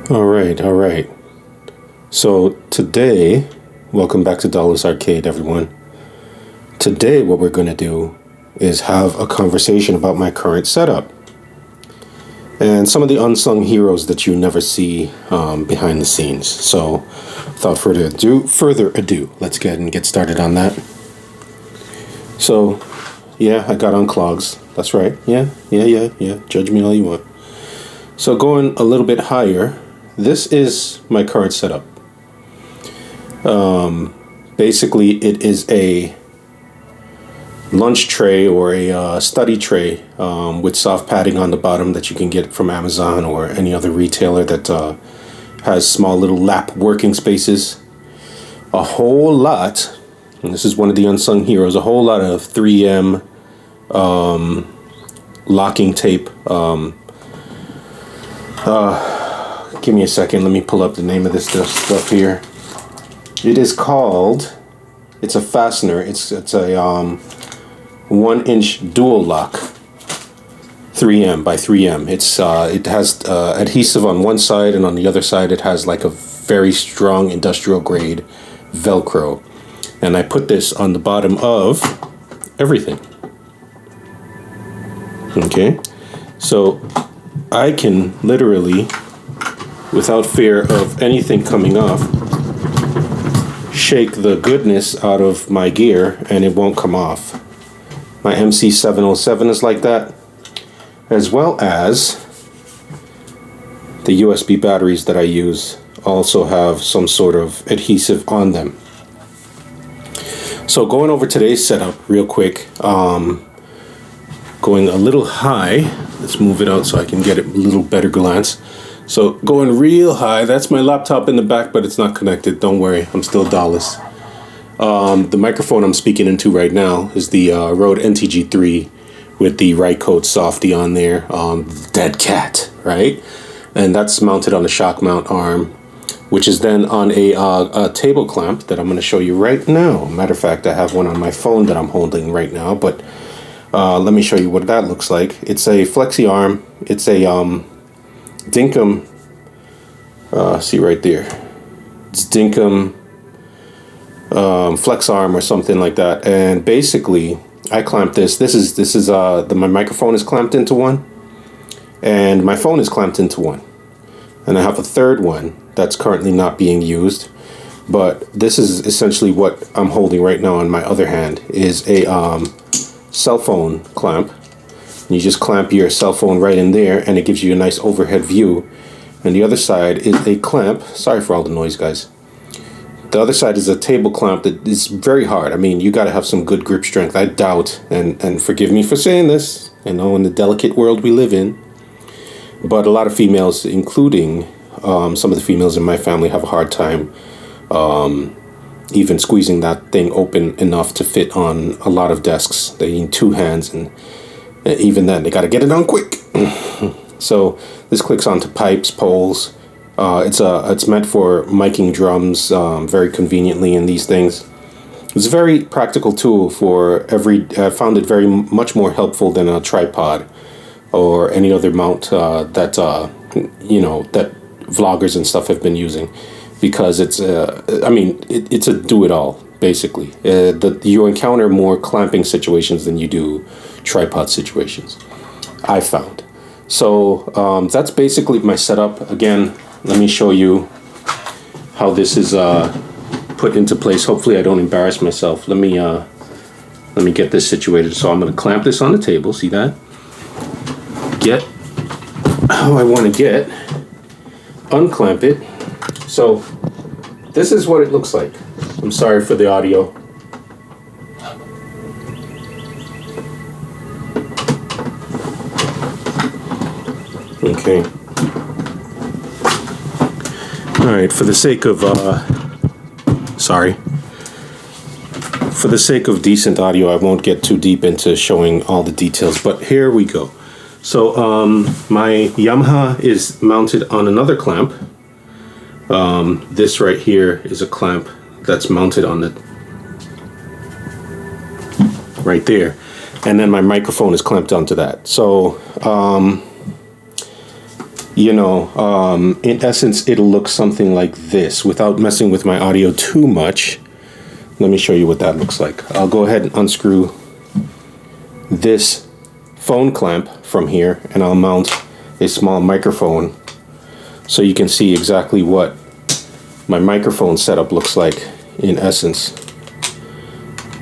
All right. So today, welcome back to Dawless Arcade, everyone. Today, what we're going to do is have a conversation about my current setup and some of the unsung heroes that you never see behind the scenes. So, without further ado, let's get started on that. So, yeah, I got on clogs. That's right. Yeah. Judge me all you want. So, going a little bit higher. This is my current setup. Basically, it is a lunch tray or a study tray with soft padding on the bottom that you can get from Amazon or any other retailer that has small little lap working spaces. A whole lot, and this is one of the unsung heroes, a whole lot of 3M locking tape. Give me a second. Let me pull up the name of this stuff here. It is called. It's a fastener. It's a 1-inch dual lock. 3M by 3M. It has adhesive on one side, and on the other side it has like a very strong industrial grade Velcro. And I put this on the bottom of everything. Okay, so I can literally, without fear of anything coming off, shake the goodness out of my gear and it won't come off. My MC707 is like that, as well as the USB batteries that I use also have some sort of adhesive on them. So going over today's setup real quick, going a little high. Let's move it out so I can get a little better glance. So going real high, that's my laptop in the back, but it's not connected. Don't worry, I'm still Dawless. The microphone I'm speaking into right now is the Rode NTG3 with the Rycote Softy on there. Dead cat, right? And that's mounted on a shock mount arm, which is then on a table clamp that I'm going to show you right now. Matter of fact, I have one on my phone that I'm holding right now, but let me show you what that looks like. It's a flexi arm. It's a Dinkum, see right there. It's Dinkum flex arm or something like that. And basically, I clamped this. This is my microphone is clamped into one, and my phone is clamped into one. And I have a third one that's currently not being used. But this is essentially what I'm holding right now in my other hand is a cell phone clamp. You just clamp your cell phone right in there and it gives you a nice overhead view. And the other side is a clamp. Sorry for all the noise, guys. The other side is a table clamp that is very hard. I mean, you got to have some good grip strength. I doubt, and forgive me for saying this, I know in the delicate world we live in, but a lot of females, including some of the females in my family, have a hard time even squeezing that thing open enough to fit on a lot of desks. They need two hands, and even then, they got to get it on quick. So this clicks onto pipes, poles. It's meant for miking drums very conveniently in these things. It's a very practical tool for I found it very much more helpful than a tripod or any other mount that vloggers and stuff have been using, because it's a do-it-all. Basically, you encounter more clamping situations than you do tripod situations, I found. So that's basically my setup. Again, let me show you how this is put into place. Hopefully I don't embarrass myself. Let me get this situated. So I'm going to clamp this on the table. See that? Get how I want to get. Unclamp it. So this is what it looks like. I'm sorry for the audio. Okay. All right, for the sake of decent audio, I won't get too deep into showing all the details, but here we go. So my Yamaha is mounted on another clamp. This right here is a clamp that's mounted on the right there, and then my microphone is clamped onto that. So in essence, it'll look something like this without messing with my audio too much. Let me show you what that looks like. I'll go ahead and unscrew this phone clamp from here, and I'll mount a small microphone so you can see exactly what my microphone setup looks like in essence.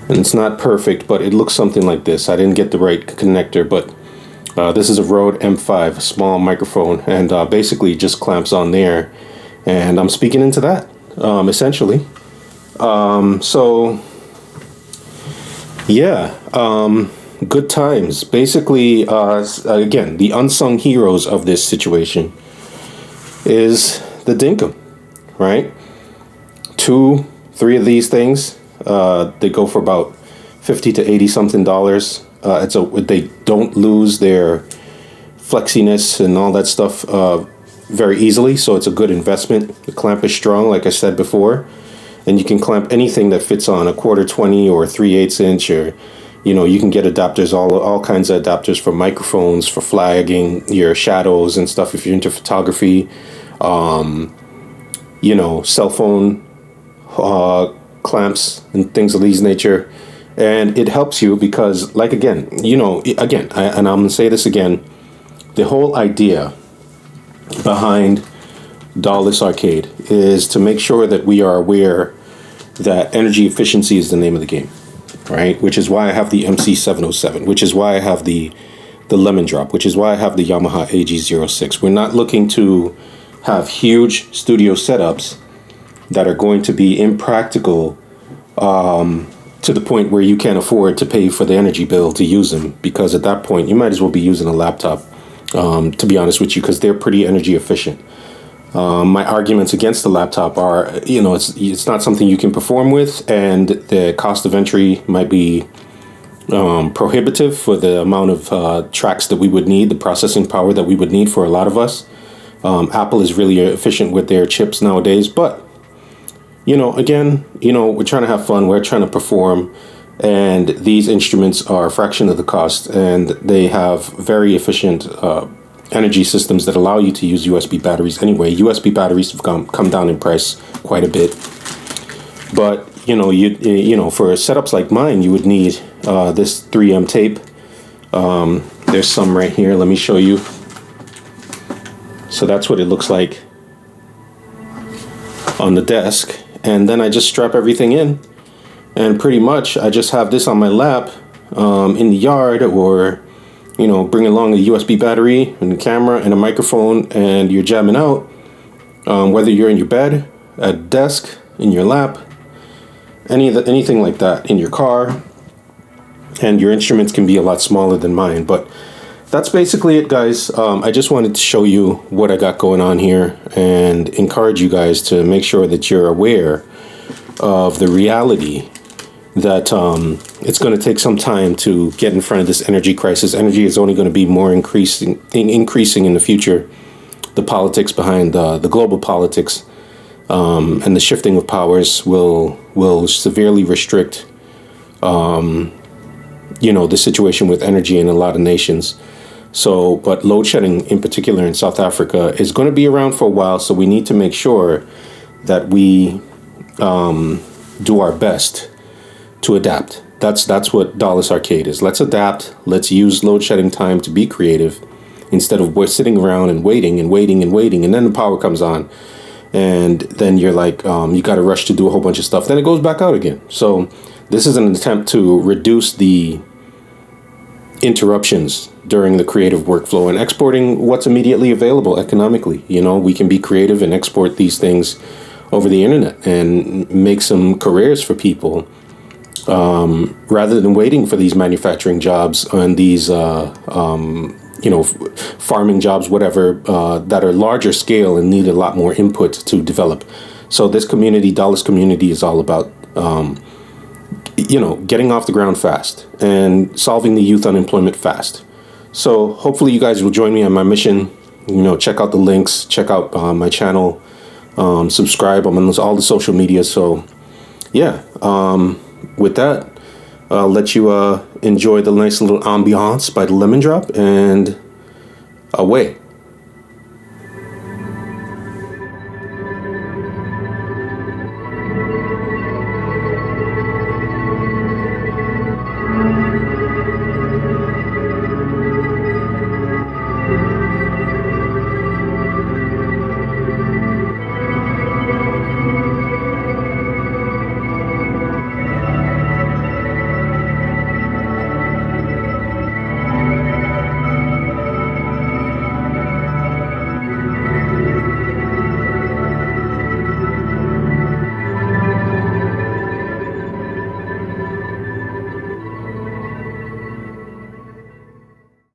And it's not perfect, but it looks something like this. I didn't get the right connector, but this is a Rode M5 small microphone, and basically just clamps on there, and I'm speaking into that essentially. So yeah, good times. Basically, again, the unsung heroes of this situation is the dinkum, right? 2-3 of these things, they go for about $50 to $80 something. They don't lose their flexiness and all that stuff very easily, so it's a good investment. The clamp is strong, like I said before, and you can clamp anything that fits on a 1/4 20 or 3/8 inch, or you can get adapters, all kinds of adapters for microphones, for flagging your shadows and stuff if you're into photography. Cell phone clamps and things of these nature. And it helps you because, like, and I'm going to say this again, the whole idea behind Dawless Arcade is to make sure that we are aware that energy efficiency is the name of the game, right? Which is why I have the MC707, which is why I have the Lemon Drop, which is why I have the Yamaha AG06. We're not looking to have huge studio setups that are going to be impractical to the point where you can't afford to pay for the energy bill to use them, because at that point you might as well be using a laptop, to be honest with you, because they're pretty energy efficient. My arguments against the laptop are, it's not something you can perform with, and the cost of entry might be prohibitive for the amount of tracks that we would need, the processing power that we would need for a lot of us. Apple is really efficient with their chips nowadays, but we're trying to have fun, we're trying to perform, and these instruments are a fraction of the cost, and they have very efficient energy systems that allow you to use USB batteries anyway. USB batteries have come down in price quite a bit, but for setups like mine, you would need this 3M tape. There's some right here, let me show you. So that's what it looks like on the desk. And then I just strap everything in, and pretty much I just have this on my lap in the yard, or bring along a USB battery and a camera and a microphone, and you're jamming out, whether you're in your bed, at a desk, in your lap, anything like that, in your car. And your instruments can be a lot smaller than mine, but that's basically it, guys. I just wanted to show you what I got going on here and encourage you guys to make sure that you're aware of the reality that it's going to take some time to get in front of this energy crisis. Energy is only going to be more increasing in the future. The politics behind the global politics and the shifting of powers will severely restrict the situation with energy in a lot of nations. So, but load shedding in particular in South Africa is going to be around for a while. So we need to make sure that we do our best to adapt. That's what Dawless Arcade is. Let's adapt. Let's use load shedding time to be creative, instead of we're sitting around and waiting, and then the power comes on, and then you're like, you got to rush to do a whole bunch of stuff. Then it goes back out again. So this is an attempt to reduce the interruptions during the creative workflow and exporting what's immediately available economically. We can be creative and export these things over the internet and make some careers for people, rather than waiting for these manufacturing jobs and these farming jobs, whatever, that are larger scale and need a lot more input to develop. So this community, Dawless community, is all about getting off the ground fast and solving the youth unemployment fast. So hopefully you guys will join me on my mission. Check out the links, check out my channel, subscribe. I'm on all the social media. So yeah, with that, I'll let you enjoy the nice little ambiance by the Lemon Drop, and away.